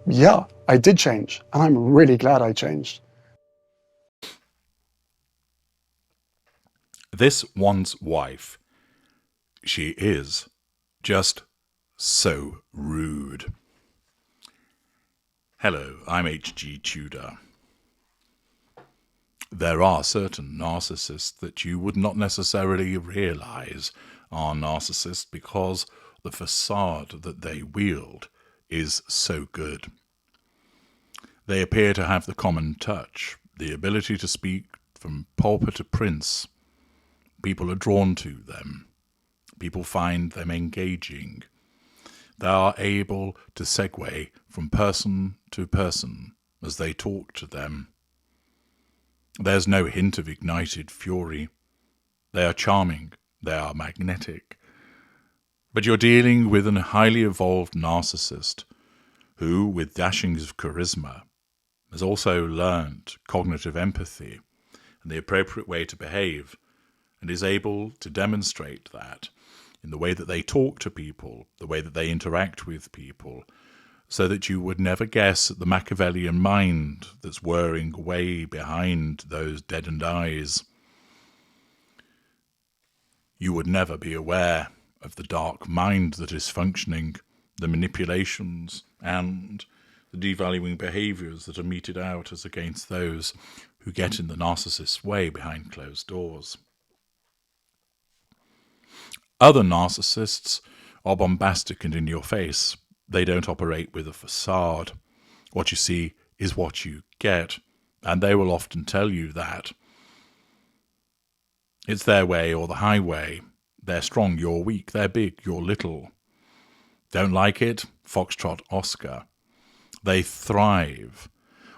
Yeah, I did change, and I'm really glad I changed. This one's wife, she is just so rude. Hello, I'm H.G. Tudor. There are certain narcissists that you would not necessarily realize are narcissists because the facade that they wield is so good. They appear to have the common touch, the ability to speak from pauper to prince. People are drawn to them. People find them engaging. They are able to segue from person to person as they talk to them. There's no hint of ignited fury. They are charming. They are magnetic. But you're dealing with a highly evolved narcissist who, with dashings of charisma, has also learned cognitive empathy and the appropriate way to behave, and is able to demonstrate that in the way that they talk to people, the way that they interact with people, so that you would never guess at the Machiavellian mind that's whirring way behind those deadened eyes. You would never be aware of the dark mind that is functioning, the manipulations and the devaluing behaviours that are meted out as against those who get in the narcissist's way behind closed doors. Other narcissists are bombastic and in your face. They don't operate with a facade. What you see is what you get, and they will often tell you that. It's their way or the highway. They're strong, you're weak. They're big, you're little. Don't like it? Foxtrot Oscar. They thrive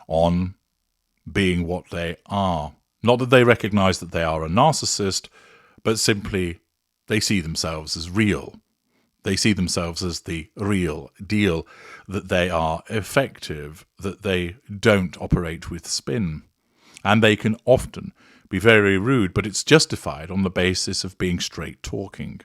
on being what they are. Not that they recognize that they are a narcissist, but simply they see themselves as real. They see themselves as the real deal, that they are effective, that they don't operate with spin. And they can often be very rude, but it's justified on the basis of being straight talking.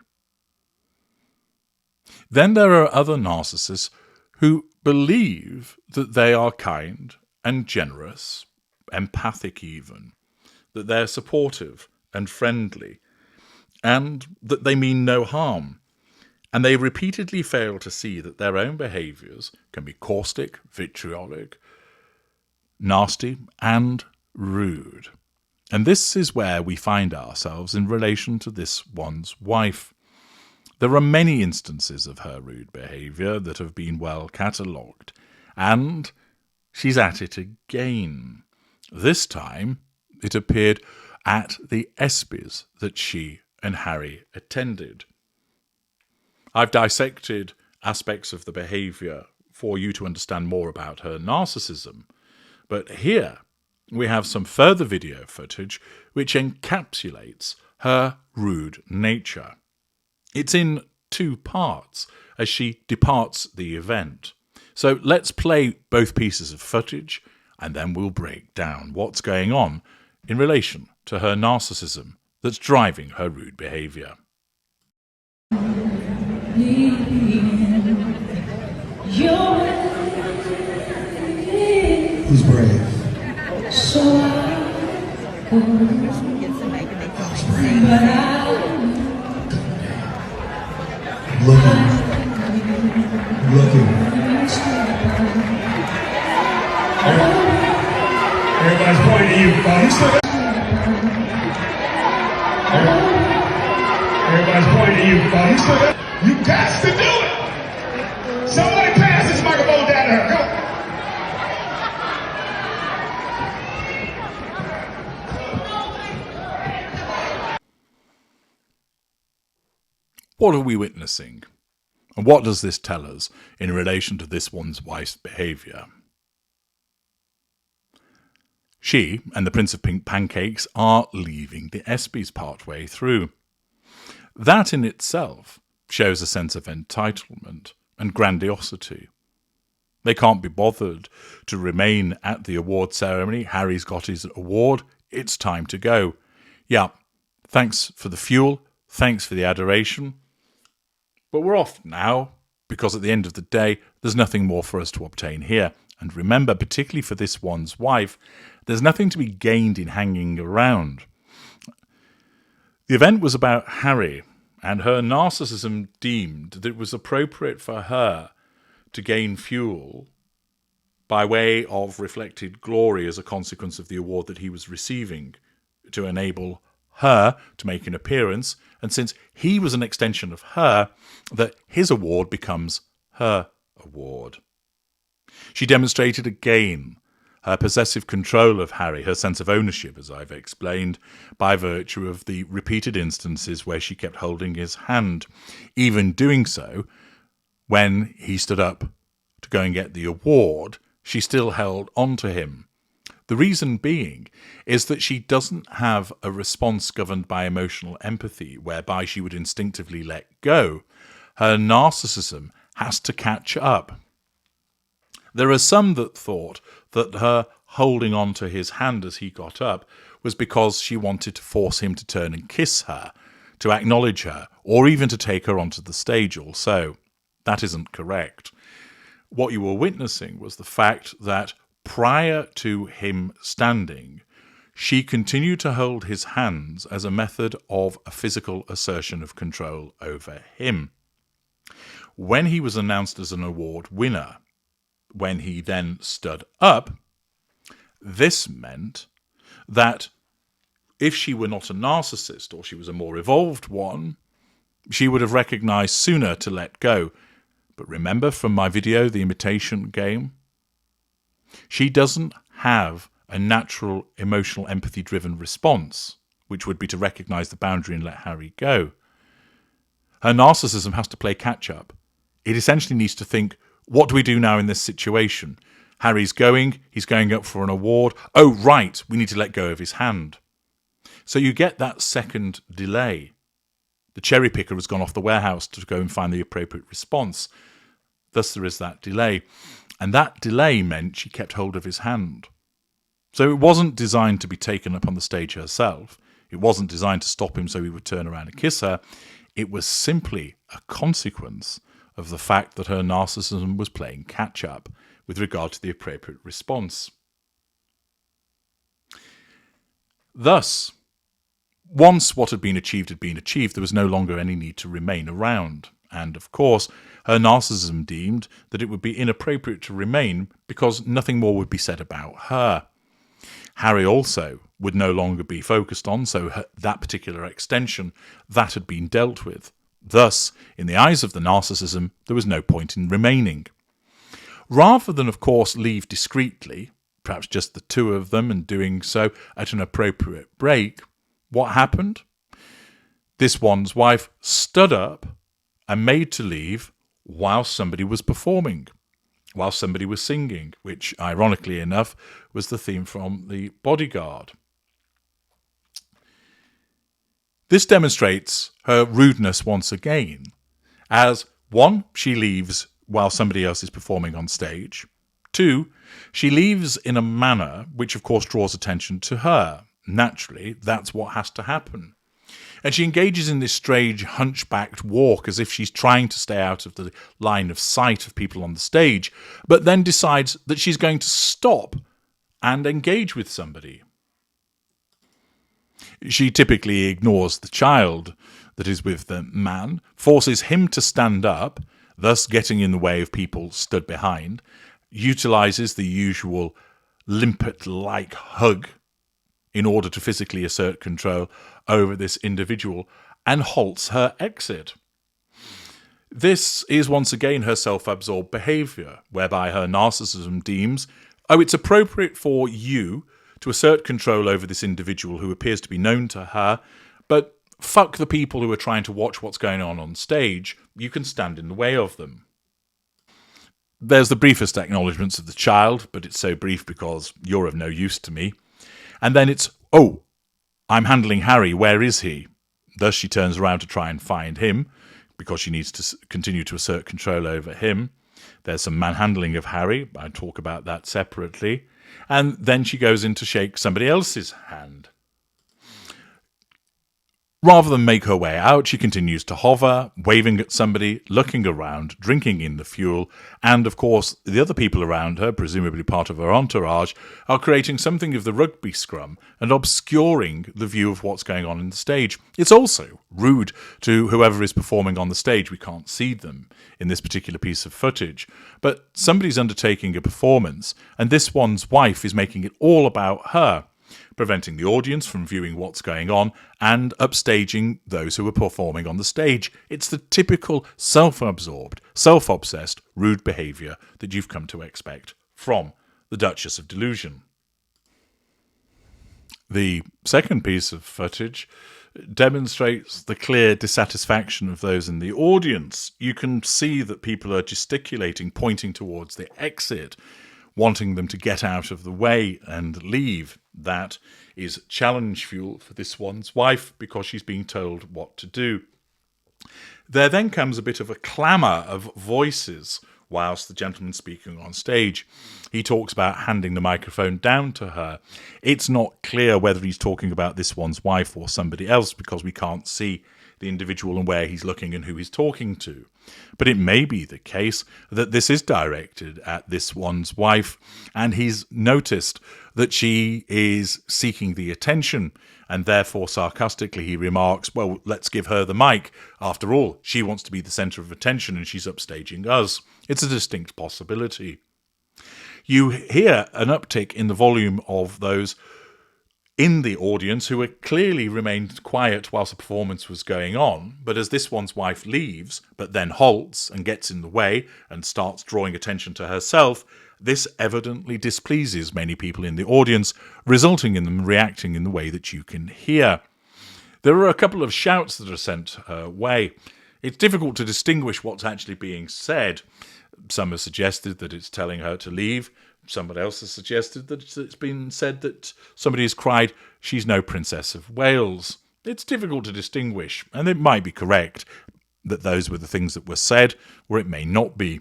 Then there are other narcissists who believe that they are kind and generous, empathic even, that they're supportive and friendly, and that they mean no harm. And they repeatedly fail to see that their own behaviours can be caustic, vitriolic, nasty, and rude. And this is where we find ourselves in relation to this one's wife. There are many instances of her rude behaviour that have been well catalogued, and she's at it again. This time, it appeared at the ESPYs that she and Harry attended. I've dissected aspects of the behaviour for you to understand more about her narcissism, but here we have some further video footage which encapsulates her rude nature. It's in two parts as she departs the event. So let's play both pieces of footage and then we'll break down what's going on in relation to her narcissism that's driving her rude behaviour. Who's brave? So Looking. Everybody's pointing to you. Everybody's pointing to you. You got to do it. Somebody pass this microphone down to her. Go. What are we witnessing? And what does this tell us in relation to this one's wife's behaviour? She and the Prince of Pink Pancakes are leaving the ESPYs partway through. That in itself shows a sense of entitlement and grandiosity. They can't be bothered to remain at the award ceremony. Harry's got his award. It's time to go. Yeah, thanks for the fuel. Thanks for the adoration. But we're off now. because at the end of the day, there's nothing more for us to obtain here. And remember, particularly for this one's wife, there's nothing to be gained in hanging around. The event was about Harry, and her narcissism deemed that it was appropriate for her to gain fuel by way of reflected glory as a consequence of the award that he was receiving, to enable her to make an appearance, and since he was an extension of her, that his award becomes her award. She demonstrated again her possessive control of Harry, her sense of ownership, as I've explained, by virtue of the repeated instances where she kept holding his hand, even doing so when he stood up to go and get the award. She still held on to him. The reason being is that she doesn't have a response governed by emotional empathy, whereby she would instinctively let go. Her narcissism has to catch up. There are some that thought that her holding on to his hand as he got up was because she wanted to force him to turn and kiss her, to acknowledge her, or even to take her onto the stage also. That isn't correct. What you were witnessing was the fact that prior to him standing, she continued to hold his hands as a method of a physical assertion of control over him. When he was announced as an award winner, when he then stood up, this meant that if she were not a narcissist, or she was a more evolved one, she would have recognized sooner to let go. But remember from my video, The Imitation Game, she doesn't have a natural emotional empathy-driven response, which would be to recognize the boundary and let Harry go. Her narcissism has to play catch-up. It essentially needs to think, what do we do now in this situation? Harry's going, he's going up for an award. Oh, right, we need to let go of his hand. So you get that second delay. The cherry picker has gone off the warehouse to go and find the appropriate response. Thus there is that delay. And that delay meant she kept hold of his hand. So it wasn't designed to be taken up on the stage herself. It wasn't designed to stop him so he would turn around and kiss her. It was simply a consequence of the fact that her narcissism was playing catch-up with regard to the appropriate response. Thus, once what had been achieved, there was no longer any need to remain around. And, of course, her narcissism deemed that it would be inappropriate to remain because nothing more would be said about her. Harry also would no longer be focused on, so that particular extension, that had been dealt with. Thus, in the eyes of the narcissism, there was no point in remaining. Rather than, of course, leave discreetly, perhaps just the two of them, and doing so at an appropriate break, what happened? This one's wife stood up and made to leave while somebody was performing, while somebody was singing, which, ironically enough, was the theme from The Bodyguard. This demonstrates her rudeness once again, as 1, she leaves while somebody else is performing on stage. 2, she leaves in a manner which of course draws attention to her. Naturally, that's what has to happen. And she engages in this strange hunchbacked walk as if she's trying to stay out of the line of sight of people on the stage, but then decides that she's going to stop and engage with somebody. She typically ignores the child that is with the man, forces him to stand up, thus getting in the way of people stood behind, utilizes the usual limpet-like hug in order to physically assert control over this individual, and halts her exit. This is once again her self-absorbed behavior, whereby her narcissism deems, oh, it's appropriate for you to assert control over this individual who appears to be known to her, but fuck the people who are trying to watch what's going on stage. You can stand in the way of them. There's the briefest acknowledgements of the child, but it's so brief because you're of no use to me. And then it's, oh, I'm handling Harry, where is he? Thus she turns around to try and find him, because she needs to continue to assert control over him. There's some manhandling of Harry, I'll talk about that separately. And then she goes in to shake somebody else's hand. Rather than make her way out, she continues to hover, waving at somebody, looking around, drinking in the fuel, and of course the other people around her, presumably part of her entourage, are creating something of the rugby scrum and obscuring the view of what's going on in the stage. It's also rude to whoever is performing on the stage. We can't see them in this particular piece of footage, but somebody's undertaking a performance, and this one's wife is making it all about her, preventing the audience from viewing what's going on and upstaging those who are performing on the stage. It's the typical self-absorbed, self-obsessed, rude behaviour that you've come to expect from the Duchess of Delusion. The second piece of footage demonstrates the clear dissatisfaction of those in the audience. You can see that people are gesticulating, pointing towards the exit, wanting them to get out of the way and leave. That is challenge fuel for this one's wife because she's being told what to do. There then comes a bit of a clamour of voices whilst the gentleman's speaking on stage. He talks about handing the microphone down to her. It's not clear whether he's talking about this one's wife or somebody else because we can't see the individual and where he's looking and who he's talking to. But it may be the case that this is directed at this one's wife, and he's noticed that she is seeking the attention, and therefore sarcastically he remarks, well, let's give her the mic. After all, she wants to be the centre of attention and she's upstaging us. It's a distinct possibility. You hear an uptick in the volume of those in the audience who had clearly remained quiet whilst the performance was going on, but as this one's wife leaves, but then halts and gets in the way and starts drawing attention to herself, this evidently displeases many people in the audience, resulting in them reacting in the way that you can hear. There are a couple of shouts that are sent her way. It's difficult to distinguish what's actually being said. Some have suggested that it's telling her to leave. Somebody else has suggested that it's been said that somebody has cried, she's no Princess of Wales. It's difficult to distinguish, and it might be correct that those were the things that were said, or it may not be.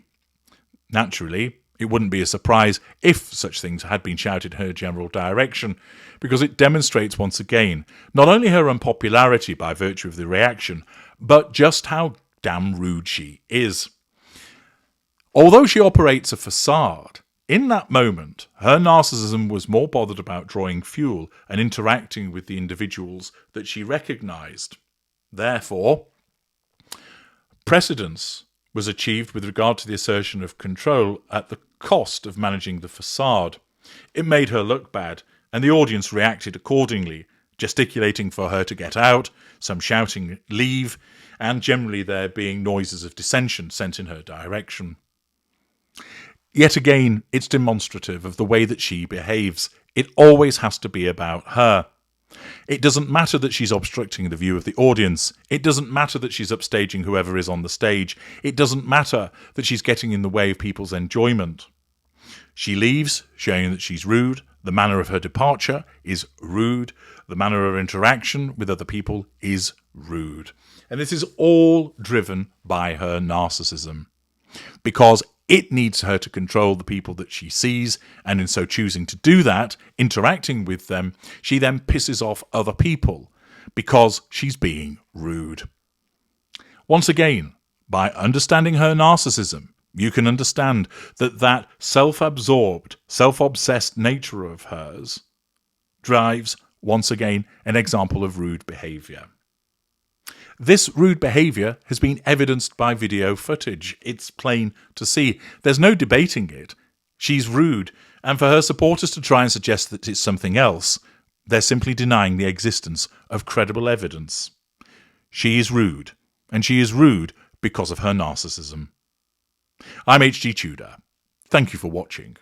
Naturally, it wouldn't be a surprise if such things had been shouted in her general direction, because it demonstrates once again not only her unpopularity by virtue of the reaction, but just how damn rude she is. Although she operates a facade, in that moment, her narcissism was more bothered about drawing fuel and interacting with the individuals that she recognised. Therefore, precedence was achieved with regard to the assertion of control at the cost of managing the facade. It made her look bad, and the audience reacted accordingly, gesticulating for her to get out, some shouting leave, and generally there being noises of dissension sent in her direction. Yet again, it's demonstrative of the way that she behaves. It always has to be about her. It doesn't matter that she's obstructing the view of the audience. It doesn't matter that she's upstaging whoever is on the stage. It doesn't matter that she's getting in the way of people's enjoyment. She leaves, showing that she's rude. The manner of her departure is rude. The manner of interaction with other people is rude. And this is all driven by her narcissism, because it needs her to control the people that she sees, and in so choosing to do that, interacting with them, she then pisses off other people because she's being rude. Once again, by understanding her narcissism, you can understand that that self-absorbed, self-obsessed nature of hers drives, once again, an example of rude behaviour. This rude behaviour has been evidenced by video footage. It's plain to see. There's no debating it. She's rude, and for her supporters to try and suggest that it's something else, they're simply denying the existence of credible evidence. She is rude, and she is rude because of her narcissism. I'm HG Tudor. Thank you for watching.